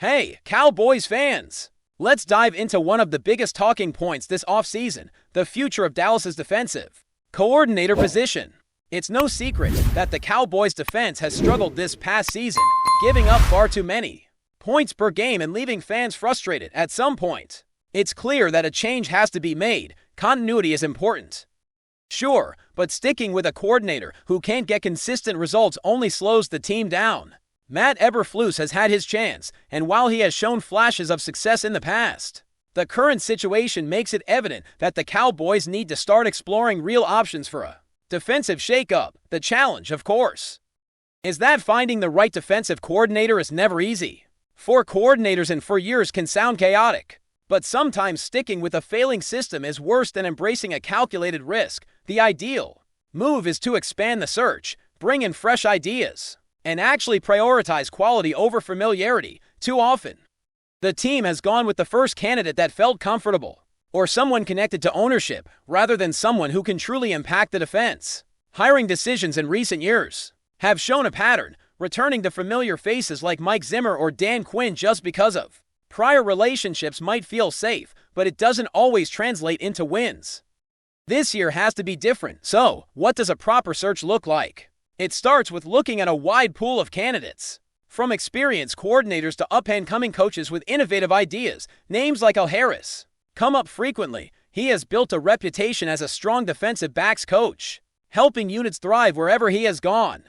Hey, Cowboys fans! Let's dive into one of the biggest talking points this offseason, the future of Dallas's defensive coordinator position. It's no secret that the Cowboys' defense has struggled this past season, giving up far too many points per game and leaving fans frustrated at some point. It's clear that a change has to be made. Continuity is important. Sure, but sticking with a coordinator who can't get consistent results only slows the team down. Matt Eberflus has had his chance, and while he has shown flashes of success in the past, the current situation makes it evident that the Cowboys need to start exploring real options for a defensive shakeup. The challenge, of course, is that finding the right defensive coordinator is never easy. For coordinators and for years can sound chaotic, but sometimes sticking with a failing system is worse than embracing a calculated risk. The ideal move is to expand the search, bring in fresh ideas, and actually prioritize quality over familiarity. Too often, the team has gone with the first candidate that felt comfortable, or someone connected to ownership, rather than someone who can truly impact the defense. Hiring decisions in recent years have shown a pattern, returning to familiar faces like Mike Zimmer or Dan Quinn just because of prior relationships might feel safe, but it doesn't always translate into wins. This year has to be different. So, what does a proper search look like? It starts with looking at a wide pool of candidates. From experienced coordinators to up-and-coming coaches with innovative ideas, names like Al Harris come up frequently. He has built a reputation as a strong defensive backs coach, helping units thrive wherever he has gone.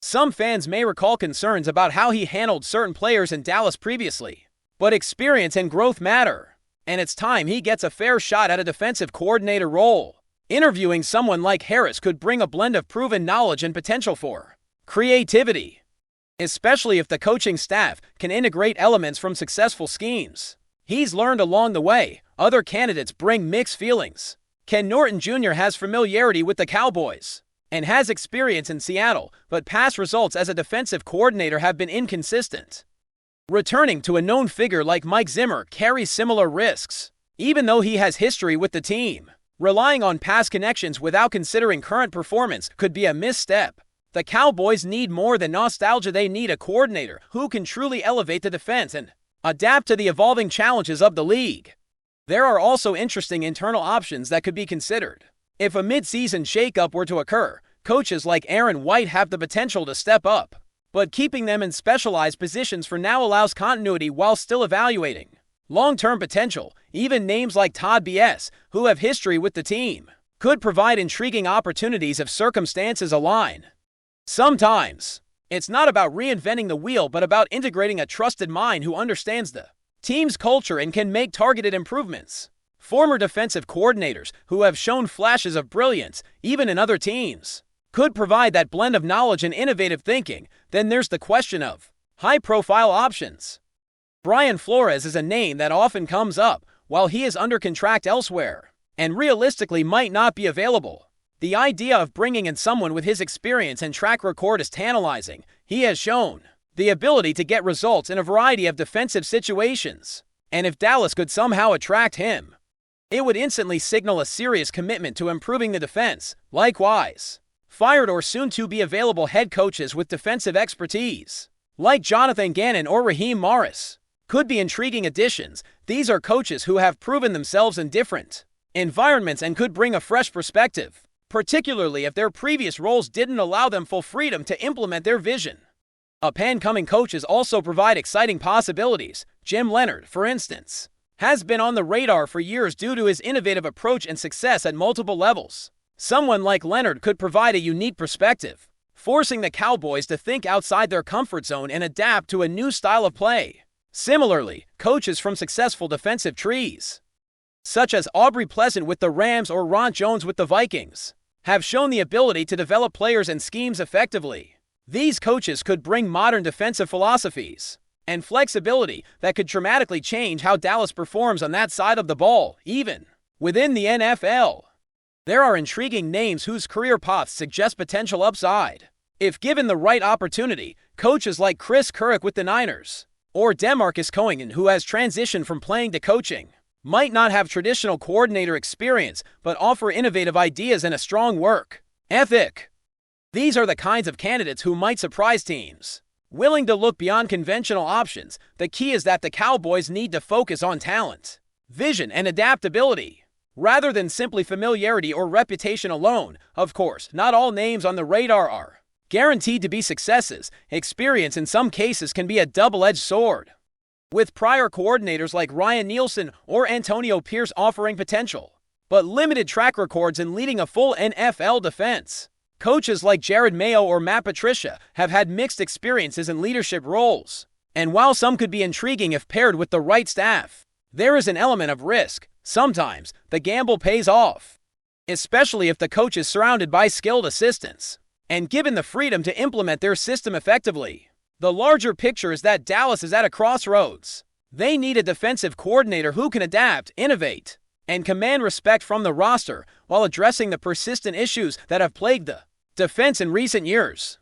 Some fans may recall concerns about how he handled certain players in Dallas previously, but experience and growth matter, and it's time he gets a fair shot at a defensive coordinator role. Interviewing someone like Harris could bring a blend of proven knowledge and potential for creativity, especially if the coaching staff can integrate elements from successful schemes he's learned along the way. Other candidates bring mixed feelings. Ken Norton Jr. has familiarity with the Cowboys and has experience in Seattle, but past results as a defensive coordinator have been inconsistent. Returning to a known figure like Mike Zimmer carries similar risks, even though he has history with the team. Relying on past connections without considering current performance could be a misstep. The Cowboys need more than nostalgia. They need a coordinator who can truly elevate the defense and adapt to the evolving challenges of the league. There are also interesting internal options that could be considered. If a mid-season shakeup were to occur, coaches like Aaron White have the potential to step up, but keeping them in specialized positions for now allows continuity while still evaluating long-term potential. Even names like Todd B.S., who have history with the team, could provide intriguing opportunities if circumstances align. Sometimes, it's not about reinventing the wheel but about integrating a trusted mind who understands the team's culture and can make targeted improvements. Former defensive coordinators who have shown flashes of brilliance, even in other teams, could provide that blend of knowledge and innovative thinking. Then there's the question of high-profile options. Brian Flores is a name that often comes up while he is under contract elsewhere and realistically might not be available. The idea of bringing in someone with his experience and track record is tantalizing. He has shown the ability to get results in a variety of defensive situations, and if Dallas could somehow attract him, it would instantly signal a serious commitment to improving the defense. Likewise, fired or soon-to-be available head coaches with defensive expertise, like Jonathan Gannon or Raheem Morris, could be intriguing additions. These are coaches who have proven themselves in different environments and could bring a fresh perspective, particularly if their previous roles didn't allow them full freedom to implement their vision. Up-and-coming coaches also provide exciting possibilities. Jim Leonhard, for instance, has been on the radar for years due to his innovative approach and success at multiple levels. Someone like Leonhard could provide a unique perspective, forcing the Cowboys to think outside their comfort zone and adapt to a new style of play. Similarly, coaches from successful defensive trees, such as Aubrey Pleasant with the Rams or Ron Jones with the Vikings, have shown the ability to develop players and schemes effectively. These coaches could bring modern defensive philosophies and flexibility that could dramatically change how Dallas performs on that side of the ball. Even within the NFL, there are intriguing names whose career paths suggest potential upside. If given the right opportunity, coaches like Chris Kurek with the Niners, or DeMarcus Cohen, who has transitioned from playing to coaching, might not have traditional coordinator experience but offer innovative ideas and a strong work ethic. These are the kinds of candidates who might surprise teams. Willing to look beyond conventional options, the key is that the Cowboys need to focus on talent, vision, and adaptability, rather than simply familiarity or reputation alone. Of course, not all names on the radar are guaranteed to be successes. Experience in some cases can be a double-edged sword, with prior coordinators like Ryan Nielsen or Antonio Pierce offering potential, but limited track records in leading a full NFL defense. Coaches like Jared Mayo or Matt Patricia have had mixed experiences in leadership roles, and while some could be intriguing if paired with the right staff, there is an element of risk. Sometimes the gamble pays off, especially if the coach is surrounded by skilled assistants and given the freedom to implement their system effectively. The larger picture is that Dallas is at a crossroads. They need a defensive coordinator who can adapt, innovate, and command respect from the roster while addressing the persistent issues that have plagued the defense in recent years.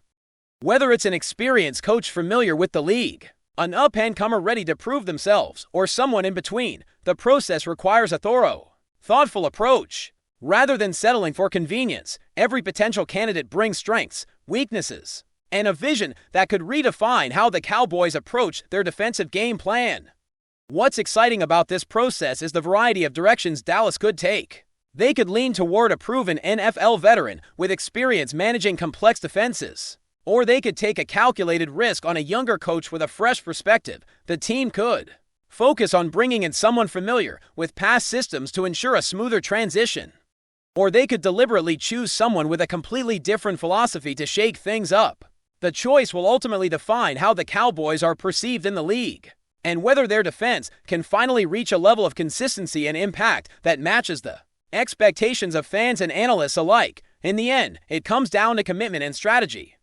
Whether it's an experienced coach familiar with the league, an up-and-comer ready to prove themselves, or someone in between, the process requires a thorough, thoughtful approach. Rather than settling for convenience, every potential candidate brings strengths, weaknesses, and a vision that could redefine how the Cowboys approach their defensive game plan. What's exciting about this process is the variety of directions Dallas could take. They could lean toward a proven NFL veteran with experience managing complex defenses, or they could take a calculated risk on a younger coach with a fresh perspective. The team could focus on bringing in someone familiar with past systems to ensure a smoother transition, or they could deliberately choose someone with a completely different philosophy to shake things up. The choice will ultimately define how the Cowboys are perceived in the league, and whether their defense can finally reach a level of consistency and impact that matches the expectations of fans and analysts alike. In the end, it comes down to commitment and strategy.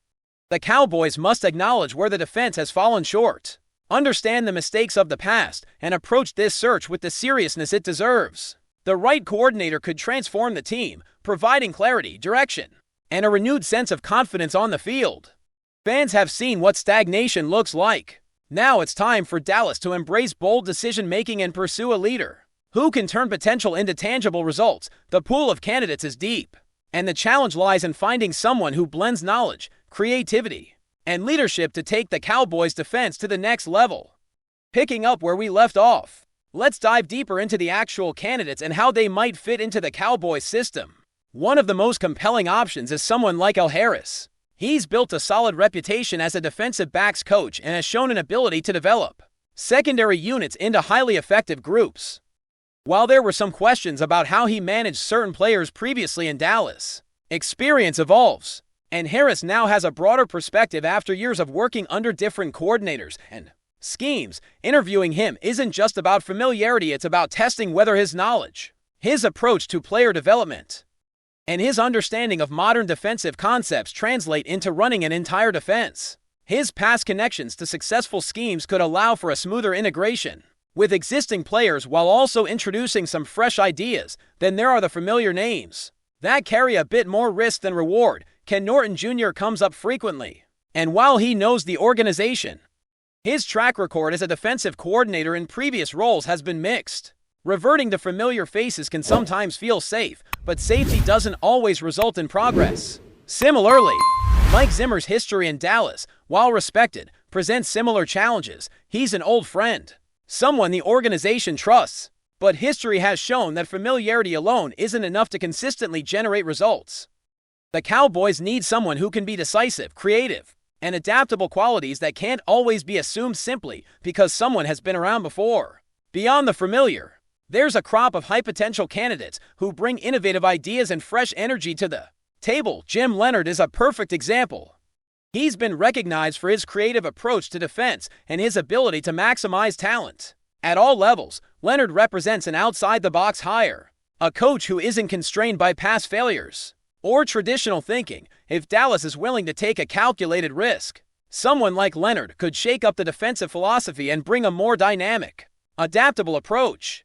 The Cowboys must acknowledge where the defense has fallen short, understand the mistakes of the past, and approach this search with the seriousness it deserves. The right coordinator could transform the team, providing clarity, direction, and a renewed sense of confidence on the field. Fans have seen what stagnation looks like. Now it's time for Dallas to embrace bold decision-making and pursue a leader who can turn potential into tangible results. The pool of candidates is deep, and the challenge lies in finding someone who blends knowledge, creativity, and leadership to take the Cowboys' defense to the next level. Picking up where we left off, let's dive deeper into the actual candidates and how they might fit into the Cowboys system. One of the most compelling options is someone like Al Harris. He's built a solid reputation as a defensive backs coach and has shown an ability to develop secondary units into highly effective groups. While there were some questions about how he managed certain players previously in Dallas, experience evolves, and Harris now has a broader perspective after years of working under different coordinators and schemes. Interviewing him isn't just about familiarity, it's about testing whether his knowledge, his approach to player development, and his understanding of modern defensive concepts translate into running an entire defense. His past connections to successful schemes could allow for a smoother integration with existing players while also introducing some fresh ideas. Then there are the familiar names that carry a bit more risk than reward. Ken Norton Jr. comes up frequently, and while he knows the organization, his track record as a defensive coordinator in previous roles has been mixed. Reverting to familiar faces can sometimes feel safe, but safety doesn't always result in progress. Similarly, Mike Zimmer's history in Dallas, while respected, presents similar challenges. He's an old friend, someone the organization trusts, but history has shown that familiarity alone isn't enough to consistently generate results. The Cowboys need someone who can be decisive, creative, and adaptable, qualities that can't always be assumed simply because someone has been around before. Beyond the familiar, there's a crop of high-potential candidates who bring innovative ideas and fresh energy to the table. Jim Leonhard is a perfect example. He's been recognized for his creative approach to defense and his ability to maximize talent. At all levels, Leonhard represents an outside-the-box hire, a coach who isn't constrained by past failures or traditional thinking. If Dallas is willing to take a calculated risk, someone like Leonhard could shake up the defensive philosophy and bring a more dynamic, adaptable approach.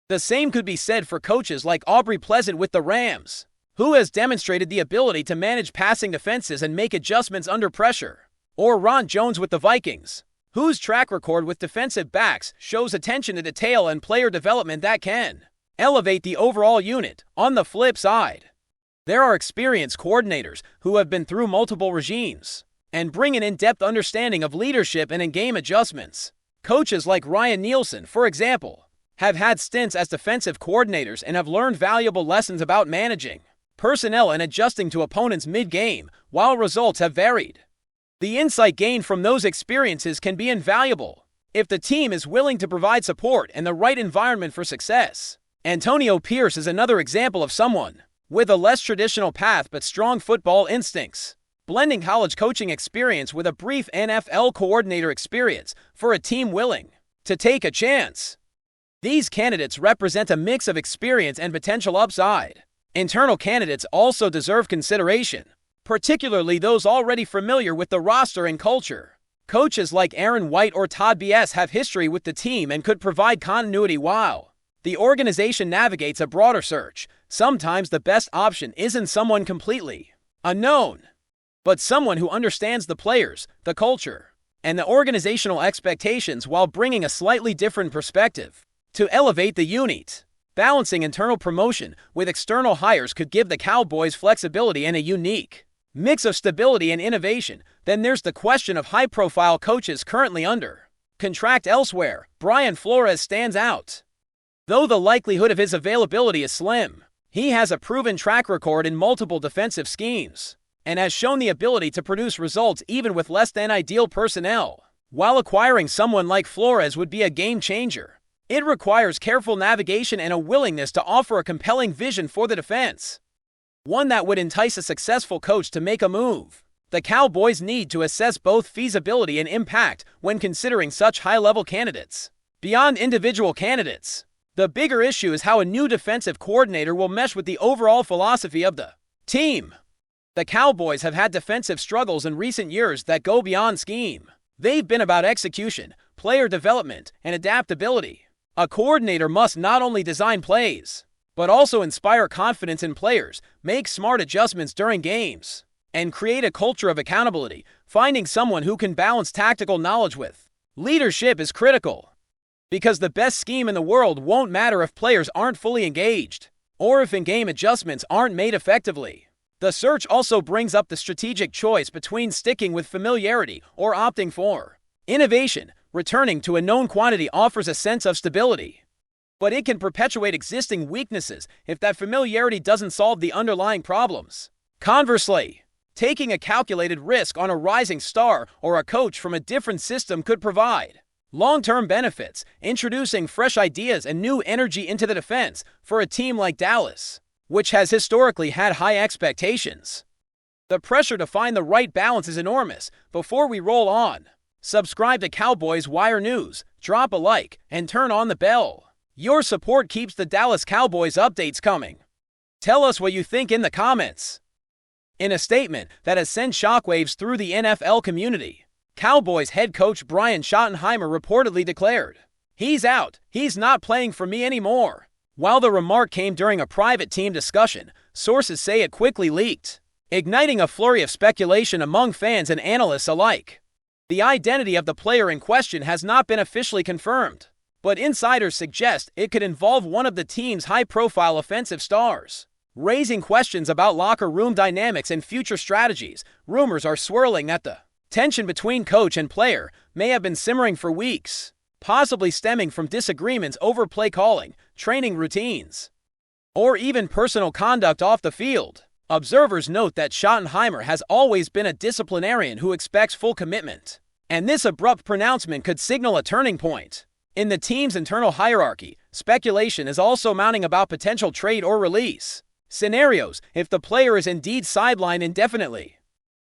The same could be said for coaches like Aubrey Pleasant with the Rams, who has demonstrated the ability to manage passing defenses and make adjustments under pressure, or Ron Jones with the Vikings, whose track record with defensive backs shows attention to detail and player development that can elevate the overall unit. On the flip side, there are experienced coordinators who have been through multiple regimes and bring an in-depth understanding of leadership and in-game adjustments. Coaches like Ryan Nielsen, for example, have had stints as defensive coordinators and have learned valuable lessons about managing personnel and adjusting to opponents mid-game, while results have varied. The insight gained from those experiences can be invaluable if the team is willing to provide support and the right environment for success. Antonio Pierce is another example of someone with a less traditional path but strong football instincts, blending college coaching experience with a brief NFL coordinator experience for a team willing to take a chance. These candidates represent a mix of experience and potential upside. Internal candidates also deserve consideration, particularly those already familiar with the roster and culture. Coaches like Aaron White or Todd B.S. have history with the team and could provide continuity while the organization navigates a broader search. Sometimes the best option isn't someone completely unknown, but someone who understands the players, the culture, and the organizational expectations while bringing a slightly different perspective to elevate the unit. Balancing internal promotion with external hires could give the Cowboys flexibility and a unique mix of stability and innovation. Then there's the question of high-profile coaches currently under contract elsewhere. Brian Flores stands out, though the likelihood of his availability is slim. He has a proven track record in multiple defensive schemes and has shown the ability to produce results even with less than ideal personnel. While acquiring someone like Flores would be a game changer, it requires careful navigation and a willingness to offer a compelling vision for the defense, one that would entice a successful coach to make a move. The Cowboys need to assess both feasibility and impact when considering such high-level candidates. Beyond individual candidates, the bigger issue is how a new defensive coordinator will mesh with the overall philosophy of the team. The Cowboys have had defensive struggles in recent years that go beyond scheme. They've been about execution, player development, and adaptability. A coordinator must not only design plays, but also inspire confidence in players, make smart adjustments during games, and create a culture of accountability. Finding someone who can balance tactical knowledge with leadership is critical, because the best scheme in the world won't matter if players aren't fully engaged, or if in-game adjustments aren't made effectively. The search also brings up the strategic choice between sticking with familiarity or opting for innovation. Returning to a known quantity offers a sense of stability, but it can perpetuate existing weaknesses if that familiarity doesn't solve the underlying problems. Conversely, taking a calculated risk on a rising star or a coach from a different system could provide long-term benefits, introducing fresh ideas and new energy into the defense for a team like Dallas, which has historically had high expectations. The pressure to find the right balance is enormous. Before we roll on, subscribe to Cowboys Wire News, drop a like, and turn on the bell. Your support keeps the Dallas Cowboys updates coming. Tell us what you think in the comments. In a statement that has sent shockwaves through the NFL community, Cowboys head coach Brian Schottenheimer reportedly declared, "He's out. He's not playing for me anymore." While the remark came during a private team discussion, sources say it quickly leaked, igniting a flurry of speculation among fans and analysts alike. The identity of the player in question has not been officially confirmed, but insiders suggest it could involve one of the team's high-profile offensive stars, raising questions about locker room dynamics and future strategies. Rumors are swirling that the tension between coach and player may have been simmering for weeks, possibly stemming from disagreements over play calling, training routines, or even personal conduct off the field. Observers note that Schottenheimer has always been a disciplinarian who expects full commitment, and this abrupt pronouncement could signal a turning point in the team's internal hierarchy. Speculation is also mounting about potential trade or release scenarios if the player is indeed sidelined indefinitely.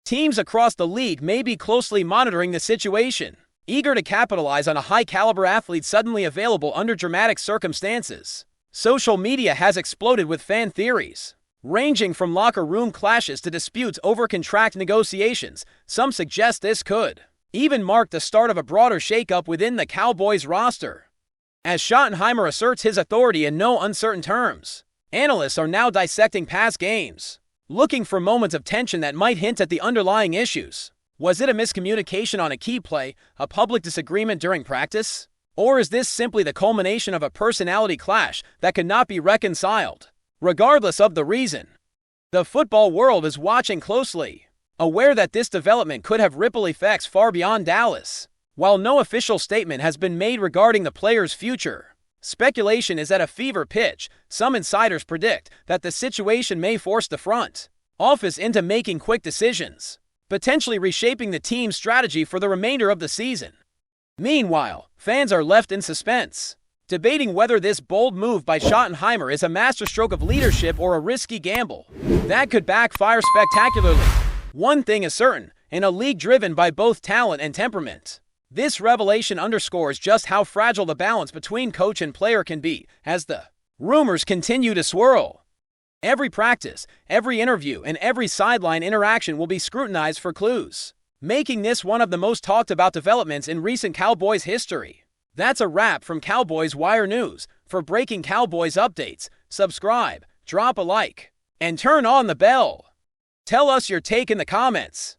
Teams across the league may be closely monitoring the situation, eager to capitalize on a high-caliber athlete suddenly available under dramatic circumstances. Social media has exploded with fan theories, ranging from locker room clashes to disputes over contract negotiations. Some suggest this could even mark the start of a broader shakeup within the Cowboys roster. As Schottenheimer asserts his authority in no uncertain terms, analysts are now dissecting past games, looking for moments of tension that might hint at the underlying issues. Was it a miscommunication on a key play, a public disagreement during practice? Or is this simply the culmination of a personality clash that could not be reconciled? Regardless of the reason, the football world is watching closely. aware that this development could have ripple effects far beyond Dallas. While no official statement has been made regarding the player's future, speculation is at a fever pitch. Some insiders predict that the situation may force the front office into making quick decisions, potentially reshaping the team's strategy for the remainder of the season. Meanwhile, fans are left in suspense, debating whether this bold move by Schottenheimer is a masterstroke of leadership or a risky gamble that could backfire spectacularly. One thing is certain, in a league driven by both talent and temperament, this revelation underscores just how fragile the balance between coach and player can be as the rumors continue to swirl. Every practice, every interview, and every sideline interaction will be scrutinized for clues, making this one of the most talked about developments in recent Cowboys history. That's a wrap from Cowboys Wire News. For breaking Cowboys updates, subscribe, drop a like, and turn on the bell. Tell us your take in the comments.